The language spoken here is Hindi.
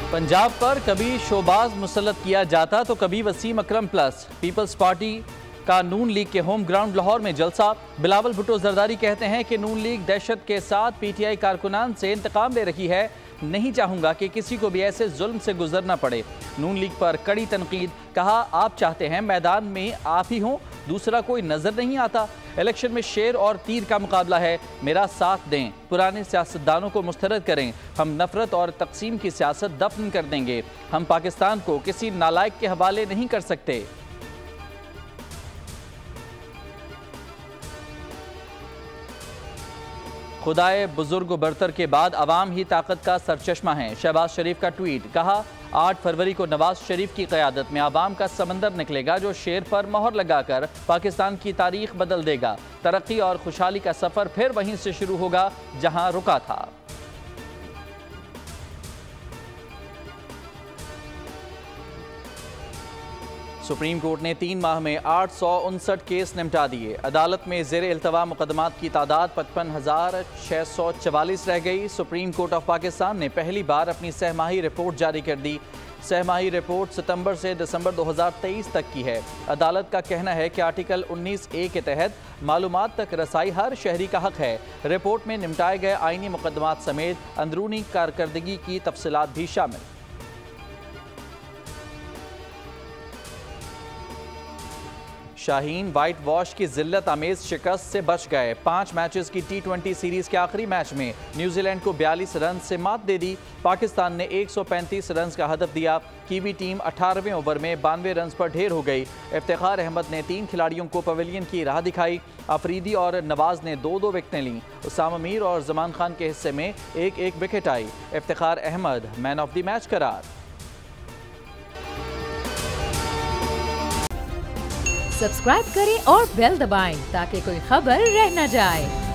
पंजाब पर कभी शोबाज मुसल्लत किया जाता तो कभी वसीम अकरम प्लस। पीपल्स पार्टी का नून लीग के होम ग्राउंड लाहौर में जलसा। बिलावल भुट्टो जरदारी कहते हैं कि नून लीग दहशत के साथ पीटीआई कारकुनान से इंतकाम ले रही है। नहीं चाहूंगा कि किसी को भी ऐसे जुल्म से गुजरना पड़े। नून लीग पर कड़ी तनकीद। कहा आप चाहते हैं मैदान में आप ही हों, दूसरा कोई नजर नहीं आता। इलेक्शन में शेर और तीर का मुकाबला है, मेरा साथ दें। पुराने सियासतदानों को मुस्तरद करें। हम नफरत और तकसीम की सियासत दफन कर देंगे। हम पाकिस्तान को किसी नालायक के हवाले नहीं कर सकते। खुदाए बुजुर्ग बरतर के बाद अवाम ही ताकत का सरचश्मा है। शहबाज शरीफ का ट्वीट। कहा 8 फरवरी को नवाज शरीफ की क़यादत में अवाम का समंदर निकलेगा जो शेर पर मोहर लगाकर पाकिस्तान की तारीख बदल देगा। तरक्की और खुशहाली का सफ़र फिर वहीं से शुरू होगा जहां रुका था। सुप्रीम कोर्ट ने 3 माह में 859 केस निपटा दिए। अदालत में ज़ेर इल्तवा मुकदमात की तादाद 55,644 रह गई। सुप्रीम कोर्ट ऑफ पाकिस्तान ने पहली बार अपनी सहमाही रिपोर्ट जारी कर दी। सहमाही रिपोर्ट सितंबर से दिसंबर 2023 तक की है। अदालत का कहना है कि आर्टिकल 19A के तहत मालूमात तक रसाई हर शहरी का हक है। रिपोर्ट में निपटाए गए आईनी मुकदमात समेत अंदरूनी कारकर्दगी की तफसीलात भी शामिल। शाहीन वाइट वॉश की जिल्लत आमेज शिकस्त से बच गए। 5 मैचेस की T20 सीरीज के आखिरी मैच में न्यूजीलैंड को 42 रन से मात दे दी। पाकिस्तान ने 135 रन का हदफ दिया। कीवी टीम 18वें ओवर में 92 रन पर ढेर हो गई। इफ्तिखार अहमद ने 3 खिलाड़ियों को पवेलियन की राह दिखाई। अफरीदी और नवाज ने 2-2 विकेटें लीं। उसामा मीर और जमान खान के हिस्से में 1-1 विकेट आई। Iftikhar Ahmed man of the match करार। सब्सक्राइब करें और बेल दबाएं ताकि कोई खबर रह न जाए।